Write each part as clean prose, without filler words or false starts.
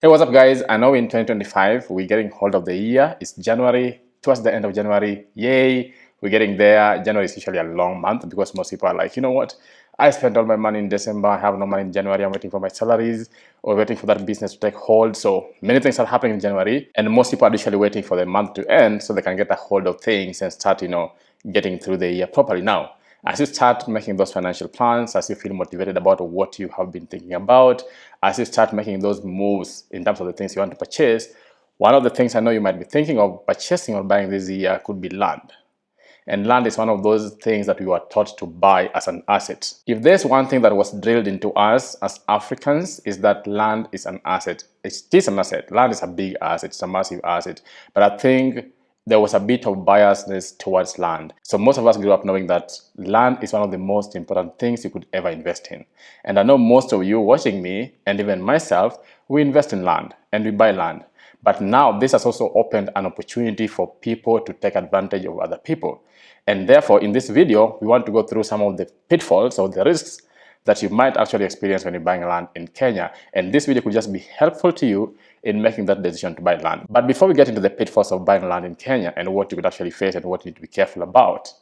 Hey, what's up, guys? I know in 2025 we're getting hold of the year. It's January, towards the end of January. Yay, we're getting there. January is usually a long month because most people are like, you know what? I spent all my money in December. I have no money in January. I'm waiting for my salaries or waiting for that business to take hold. So many things are happening in January, and most people are usually waiting for the month to end so they can get a hold of things and start, getting through the year properly. Now, as you start making those financial plans, as you feel motivated about what you have been thinking about, as you start making those moves in terms of the things you want to purchase, one of the things I know you might be thinking of purchasing or buying this year could be land. And land is one of those things that we were taught to buy as an asset. If there's one thing that was drilled into us as Africans, is that land is an asset. It is an asset. Land is a big asset. It's a massive asset. But I think there was a bit of biasness towards land. So most of us grew up knowing that land is one of the most important things you could ever invest in. And I know most of you watching me, and even myself, we invest in land and we buy land. But now this has also opened an opportunity for people to take advantage of other people. And therefore, in this video, we want to go through some of the pitfalls or the risks that you might actually experience when you're buying land in Kenya. And this video could just be helpful to you in making that decision to buy land. But before we get into the pitfalls of buying land in Kenya and what you could actually face and what you need to be careful about,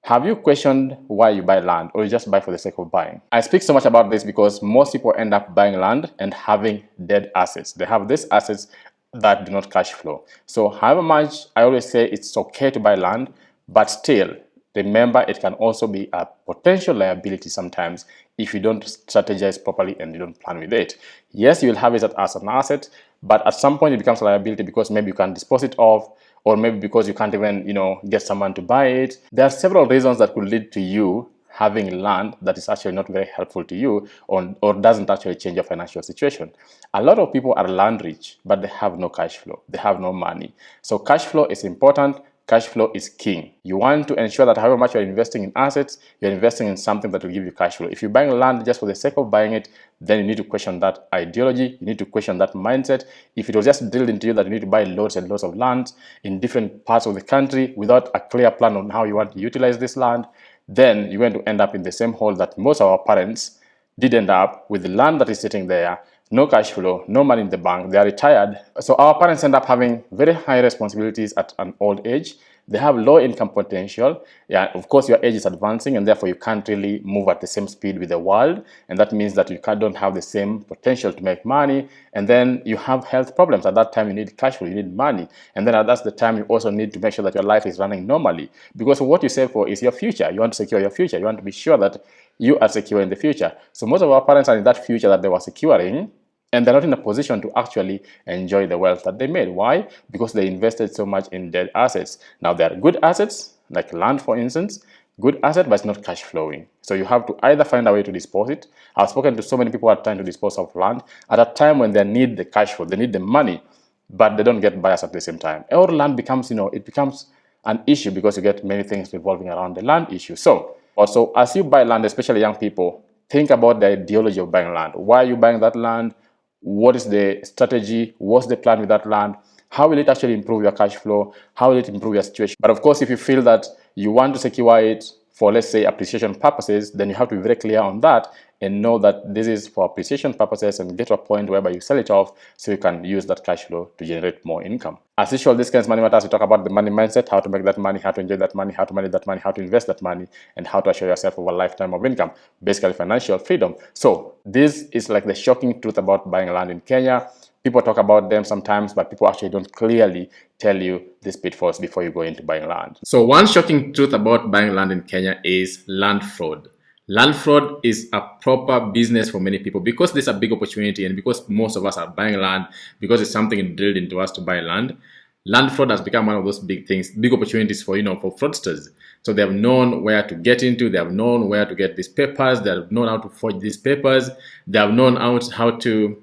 have you questioned why you buy land, or you just buy for the sake of buying? I speak so much about this because most people end up buying land and having dead assets. They have these assets that do not cash flow. So however much I always say it's okay to buy land, but still, remember it can also be a potential liability sometimes if you don't strategize properly and you don't plan with it. Yes, you will have it as an asset, but at some point it becomes a liability because maybe you can dispose it off, or maybe because you can't even, get someone to buy it. There are several reasons that could lead to you having land that is actually not very helpful to you, or doesn't actually change your financial situation. A lot of people are land rich, but they have no cash flow. They have no money. So cash flow is important. Cash flow is king. You want to ensure that however much you're investing in assets, you're investing in something that will give you cash flow. If you're buying land just for the sake of buying it, then you need to question that ideology. You need to question that mindset. If it was just drilled into you that you need to buy loads and loads of land in different parts of the country without a clear plan on how you want to utilize this land, then you're going to end up in the same hole that most of our parents did end up with, the land that is sitting there, no cash flow, no money in the bank, they are retired. So our parents end up having very high responsibilities at an old age. They have low income potential. Yeah, of course, your age is advancing, and therefore you can't really move at the same speed with the world. And that means that you don't have the same potential to make money. And then you have health problems. At that time, you need cash flow, you need money. And then that's the time you also need to make sure that your life is running normally. Because what you save for is your future. You want to secure your future. You want to be sure that you are secure in the future. So most of our parents are in that future that they were securing, and they're not in a position to actually enjoy the wealth that they made. Why? Because they invested so much in dead assets. Now, there are good assets, like land, for instance, good asset, but it's not cash flowing. So you have to either find a way to dispose it. I've spoken to so many people who are trying to dispose of land at a time when they need the cash flow, they need the money, but they don't get buyers at the same time. Or land becomes, it becomes an issue because you get many things revolving around the land issue. So also, as you buy land, especially young people, think about the ideology of buying land. Why are you buying that land? What is the strategy? What's the plan with that land? How will it actually improve your cash flow? How will it improve your situation? But of course, if you feel that you want to secure it for, let's say, appreciation purposes, then you have to be very clear on that and know that this is for appreciation purposes, and get to a point whereby you sell it off so you can use that cash flow to generate more income. As usual, this kind of Money Matters, we talk about the money mindset, how to make that money, how to enjoy that money, how to manage that money, how to invest that money, and how to assure yourself of a lifetime of income, basically financial freedom. So this is like the shocking truth about buying land in Kenya. People talk about them sometimes, but people actually don't clearly tell you these pitfalls before you go into buying land. So one shocking truth about buying land in Kenya is land fraud. Land fraud is a proper business for many people because there's a big opportunity, and because most of us are buying land because it's something drilled into us to buy land. Land fraud has become one of those big things, big opportunities for fraudsters. So they have known where to get into, they have known where to get these papers, they have known how to forge these papers, they have known how to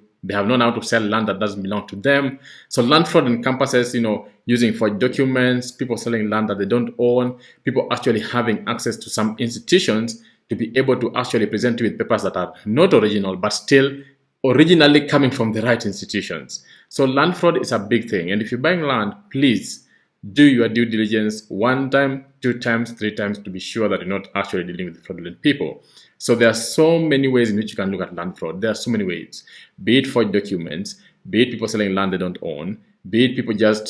sell land that doesn't belong to them. So land fraud encompasses, using forged documents, people selling land that they don't own, people actually having access to some institutions to be able to actually present you with papers that are not original, but still originally coming from the right institutions. So land fraud is a big thing. And if you're buying land, please do your due diligence 1 time, 2 times, 3 times to be sure that you're not actually dealing with fraudulent people. So there are so many ways in which you can look at land fraud. There are so many ways, be it forged documents, be it people selling land they don't own, be it people just,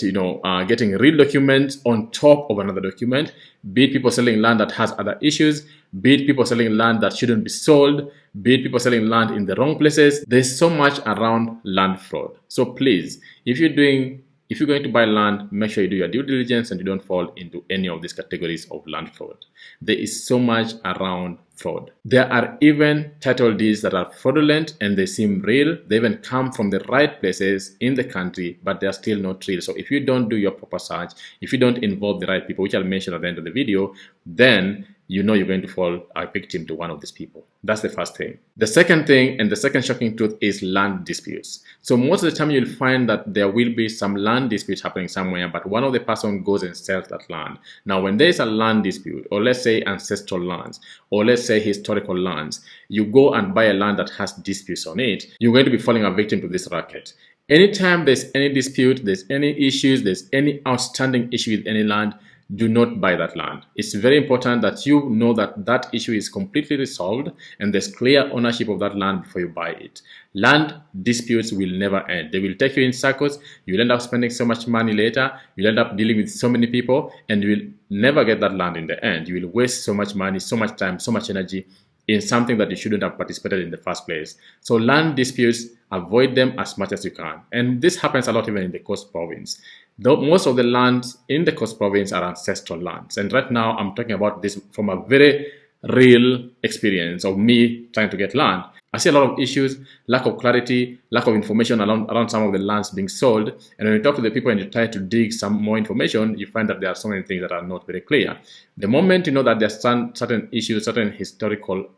getting real documents on top of another document, be it people selling land that has other issues, be it people selling land that shouldn't be sold, be it people selling land in the wrong places. There's so much around land fraud. So please, if you're going to buy land, make sure you do your due diligence and you don't fall into any of these categories of land fraud. There is so much around fraud. There are even title deeds that are fraudulent and they seem real. They even come from the right places in the country, but they are still not real. So if you don't do your proper search, if you don't involve the right people, which I'll mention at the end of the video, then you know you're going to fall a victim to one of these people. That's the first thing. The second thing, and the second shocking truth, is land disputes. So most of the time you'll find that there will be some land disputes happening somewhere, but one of the person goes and sells that land. Now, when there is a land dispute, or let's say ancestral lands, or let's say historical lands, you go and buy a land that has disputes on it, you're going to be falling a victim to this racket. Anytime there's any dispute, there's any issues, there's any outstanding issue with any land, do not buy that land. It's very important that you know that that issue is completely resolved and there's clear ownership of that land before you buy it. Land disputes will never end. They will take you in circles. You'll end up spending so much money later. You'll end up dealing with so many people and you will never get that land in the end. You will waste so much money, so much time, so much energy in something that you shouldn't have participated in the first place. So land disputes, avoid them as much as you can. And this happens a lot even in the Coast Province. Though most of the lands in the Coast Province are ancestral lands. And right now I'm talking about this from a very real experience of me trying to get land. I see a lot of issues, lack of clarity, lack of information around some of the lands being sold. And when you talk to the people and you try to dig some more information, you find that there are so many things that are not very clear. The moment you know that there's certain issues, certain historical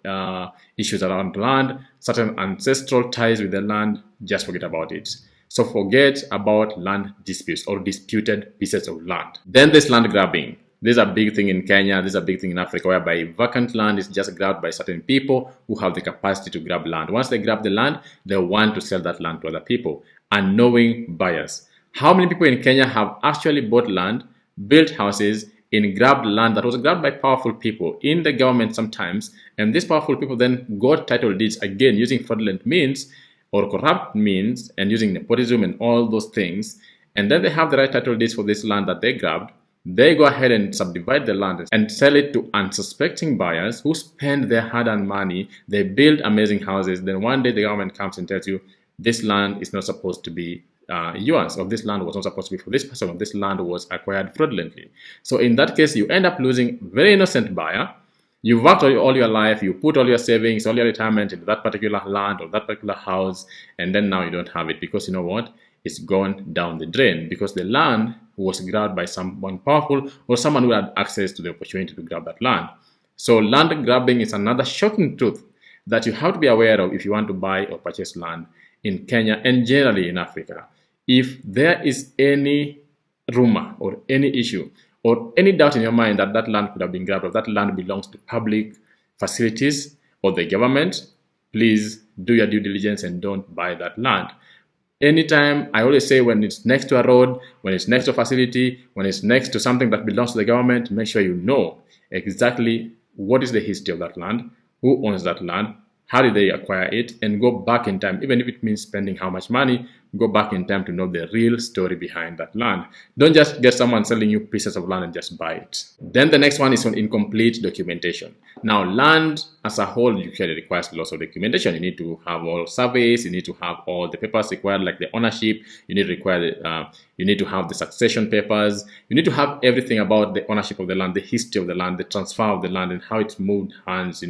issues around land, certain ancestral ties with the land, just forget about it. So forget about land disputes or disputed pieces of land. Then there's land grabbing. This is a big thing in Kenya, this is a big thing in Africa, whereby vacant land is just grabbed by certain people who have the capacity to grab land. Once they grab the land, they want to sell that land to other people, unknowing buyers. How many people in Kenya have actually bought land, built houses, in grabbed land that was grabbed by powerful people in the government sometimes, and these powerful people then got title deeds again using fraudulent means or corrupt means and using nepotism and all those things, and then they have the right title deeds for this land that they grabbed. They go ahead and subdivide the land and sell it to unsuspecting buyers who spend their hard-earned money. They build amazing houses. Then one day the government comes and tells you this land is not supposed to be yours, or this land was not supposed to be for this person, or this land was acquired fraudulently. So in that case, you end up losing very innocent buyer. You've worked all your life, you put all your savings, all your retirement into that particular land or that particular house, and then now you don't have it because you know what? It's gone down the drain because the land was grabbed by someone powerful or someone who had access to the opportunity to grab that land. So land grabbing is another shocking truth that you have to be aware of if you want to buy or purchase land in Kenya and generally in Africa. If there is any rumor or any issue or any doubt in your mind that that land could have been grabbed or that land belongs to public facilities or the government, please do your due diligence and don't buy that land. Anytime, I always say when it's next to a road, when it's next to a facility, when it's next to something that belongs to the government, make sure you know exactly what is the history of that land, who owns that land, how did they acquire it, and go back in time, even if it means spending how much money, go back in time to know the real story behind that land. Don't just get someone selling you pieces of land and just buy it. Then the next one is on incomplete documentation. Now, land as a whole usually requires lots of documentation. You need to have all surveys, you need to have all the papers required, like the ownership, you need to have the succession papers, you need to have everything about the ownership of the land, the history of the land, the transfer of the land, and how it's moved hands,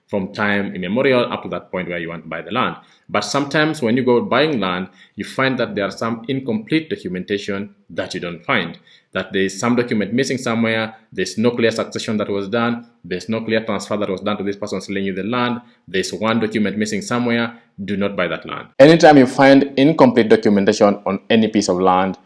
from time immemorial up to that point where you want to buy the land. But sometimes when you go buying land, you find that there are some incomplete documentation that you don't find. That there is some document missing somewhere, there's no clear succession that was done, there's no clear transfer that was done to this person selling you the land, there's one document missing somewhere. Do not buy that land. Anytime you find incomplete documentation on any piece of land,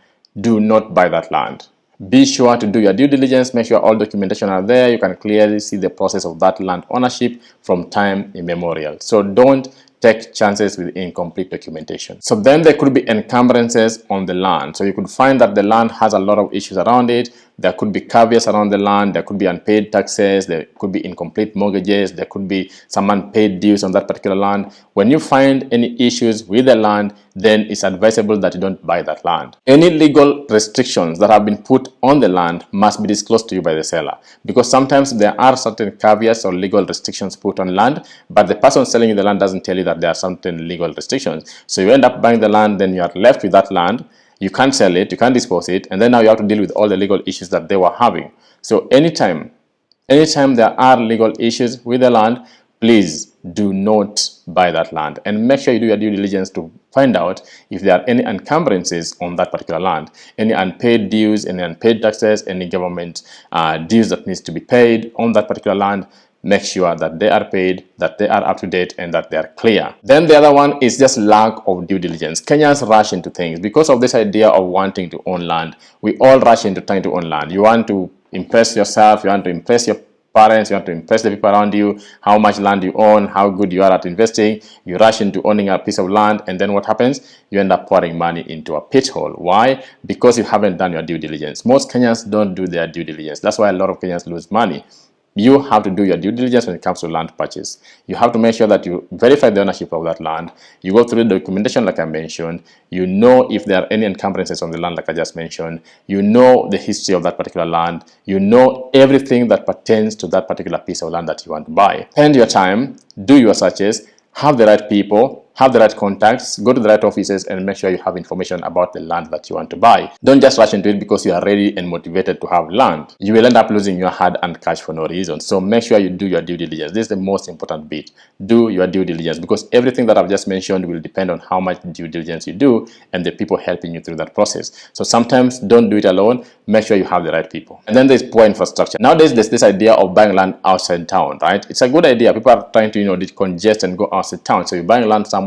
do not buy that land. Be sure to do your due diligence, make sure all documentation are there. You can clearly see the process of that land ownership from time immemorial. So don't take chances with incomplete documentation. So then there could be encumbrances on the land. So you could find that the land has a lot of issues around it. there could be caveats around the land, there could be unpaid taxes, there could be incomplete mortgages, there could be some unpaid dues on that particular land. When you find any issues with the land, then it's advisable that you don't buy that land. Any legal restrictions that have been put on the land must be disclosed to you by the seller, because sometimes there are certain caveats or legal restrictions put on land, but the person selling you the land doesn't tell you that there are certain legal restrictions. So you end up buying the land, then you are left with that land. You can't sell it, you can't dispose it, and then now you have to deal with all the legal issues that they were having. So anytime there are legal issues with the land, please do not buy that land, and make sure you do your due diligence to find out if there are any encumbrances on that particular land, any unpaid dues, any unpaid taxes, any government dues that needs to be paid on that particular land. Make sure that they are paid, that they are up to date, and that they are clear. Then the other one is just lack of due diligence. Kenyans rush into things because of this idea of wanting to own land. We all rush into trying to own land. You want to impress yourself, you want to impress your parents, you want to impress the people around you, how much land you own, how good you are at investing. You rush into owning a piece of land, and then what happens? You end up pouring money into a pit hole. Why? Because you haven't done your due diligence. Most Kenyans don't do their due diligence. That's why a lot of Kenyans lose money. You have to do your due diligence when it comes to land purchase. You have to make sure that you verify the ownership of that land. You go through the documentation like I mentioned. You know if there are any encumbrances on the land like I just mentioned. You know the history of that particular land. You know everything that pertains to that particular piece of land that you want to buy. Spend your time, do your searches, have the right people, have the right contacts, go to the right offices, and make sure you have information about the land that you want to buy. Don't just rush into it because you are ready and motivated to have land. You will end up losing your hard-earned cash for no reason. So make sure you do your due diligence. This is the most important bit. Do your due diligence, because everything that I've just mentioned will depend on how much due diligence you do and the people helping you through that process. So sometimes don't do it alone. Make sure you have the right people. And then there's poor infrastructure. Nowadays, there's this idea of buying land outside town, right? It's a good idea. People are trying to, decongest and go outside town. So you're buying land somewhere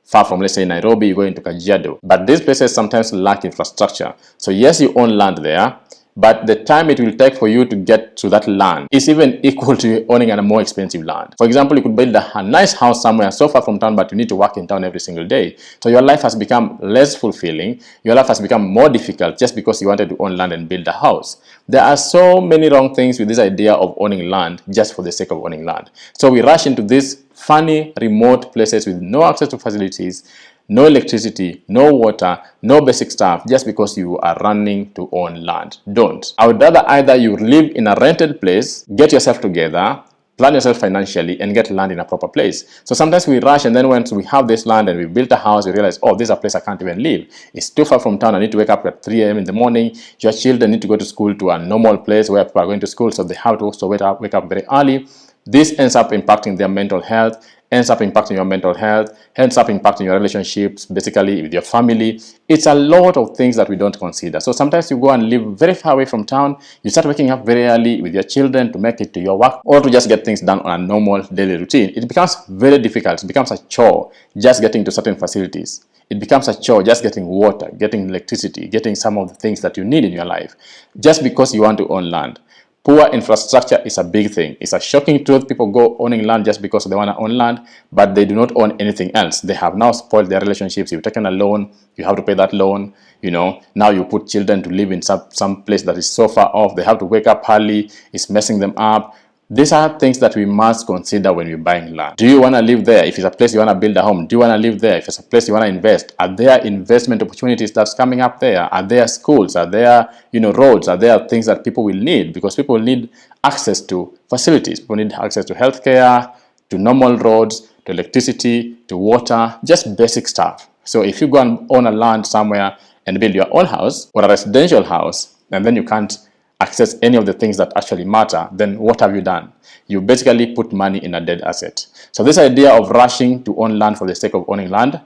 far from, let's say, Nairobi, you go into Kajiado. But these places sometimes lack infrastructure. So yes, you own land there, but the time it will take for you to get to that land is even equal to owning a more expensive land. For example, you could build a nice house somewhere so far from town, but you need to work in town every single day. So your life has become less fulfilling. Your life has become more difficult just because you wanted to own land and build a house. There are so many wrong things with this idea of owning land just for the sake of owning land. So we rush into these funny, remote places with no access to facilities, no electricity, no water, no basic stuff, just because you are running to own land. Don't. I would rather either you live in a rented place, get yourself together, plan yourself financially, and get land in a proper place. So sometimes we rush, and then once we have this land and we built a house, we realize, oh, this is a place I can't even live. It's too far from town. I need to wake up at 3 a.m. in the morning. Your children need to go to school to a normal place where people are going to school, so they have to also wake up very early. This ends up impacting their mental health, ends up impacting your mental health, ends up impacting your relationships, basically with your family. It's a lot of things that we don't consider. So sometimes you go and live very far away from town. You start waking up very early with your children to make it to your work or to just get things done on a normal daily routine. It becomes very difficult. It becomes a chore just getting to certain facilities. It becomes a chore just getting water, getting electricity, getting some of the things that you need in your life just because you want to own land. Poor infrastructure is a big thing. It's a shocking truth. People go owning land just because they want to own land, but they do not own anything else. They have now spoiled their relationships. You've taken a loan, you have to pay that loan. Now you put children to live in some place that is so far off. They have to wake up early. It's messing them up. These are things that we must consider when we're buying land. Do you want to live there? If it's a place you want to build a home, do you want to live there? If it's a place you want to invest, are there investment opportunities that's coming up there? Are there schools? Are there, roads? Are there things that people will need? Because people need access to facilities. People need access to healthcare, to normal roads, to electricity, to water, just basic stuff. So if you go and own a land somewhere and build your own house or a residential house, and then you can't access any of the things that actually matter, then what have you done? You basically put money in a dead asset. So this idea of rushing to own land for the sake of owning land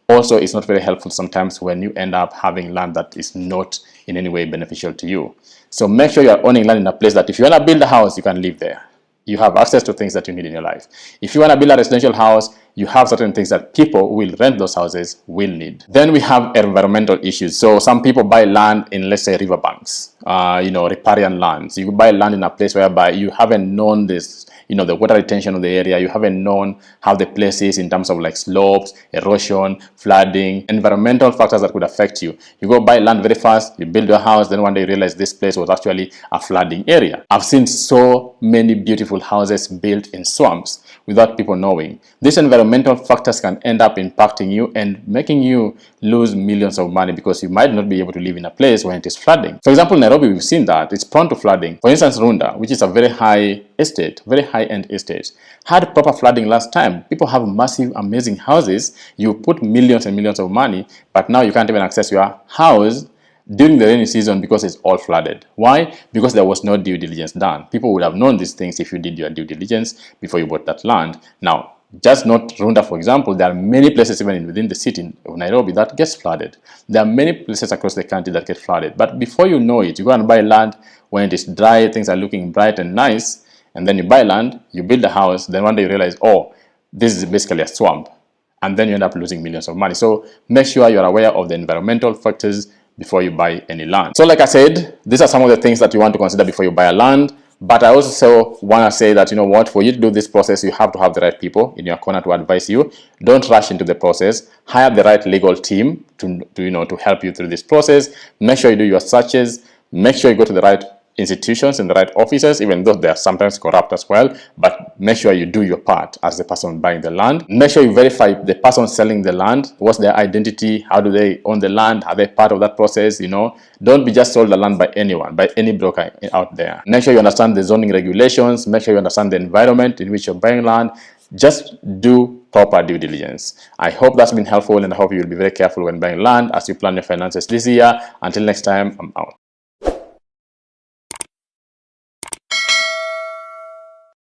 also is not very helpful sometimes when you end up having land that is not in any way beneficial to you. So make sure you are owning land in a place that if you want to build a house, you can live there. You have access to things that you need in your life. If you want to build a residential house, you have certain things that people who will rent those houses will need. Then we have environmental issues. So some people buy land in, let's say, riverbanks, riparian lands. You buy land in a place whereby you haven't known this the water retention of the area. You haven't known how the place is in terms of like slopes, erosion, flooding, environmental factors that could affect you. You go buy land very fast, you build your house, then one day you realize this place was actually a flooding area. I've seen so many beautiful houses built in swamps without people knowing. These environmental factors can end up impacting you and making you lose millions of money because you might not be able to live in a place when it is flooding. For example, Nairobi, we've seen that it's prone to flooding. For instance, Runda, which is a very high estate, very high-end estate, had proper flooding last time. People have massive, amazing houses. You put millions and millions of money, but now you can't even access your house during the rainy season because it's all flooded. Why? Because there was no due diligence done. People would have known these things if you did your due diligence before you bought that land. Now, just not Runda, for example, there are many places even within the city of Nairobi that gets flooded. There are many places across the country that get flooded. But before you know it, you go and buy land when it is dry, things are looking bright and nice, and then you buy land, you build a house, then one day you realize, oh, this is basically a swamp. And then you end up losing millions of money. So make sure you're aware of the environmental factors before you buy any land. So like I said, these are some of the things that you want to consider before you buy a land. But I also want to say that, for you to do this process, you have to have the right people in your corner to advise you. Don't rush into the process. Hire the right legal team to help you through this process. Make sure you do your searches. Make sure you go to the right institutions and the right officers, even though they are sometimes corrupt as well. But make sure you do your part as the person buying the land. Make sure you verify the person selling the land. What's their identity? How do they own the land? Are they part of that process? Don't be just sold the land by anyone, by any broker out there. Make sure you understand the zoning regulations. Make sure you understand the environment in which you're buying land. Just do proper due diligence. I hope that's been helpful, and I hope you'll be very careful when buying land as you plan your finances this year. Until next time, I'm out.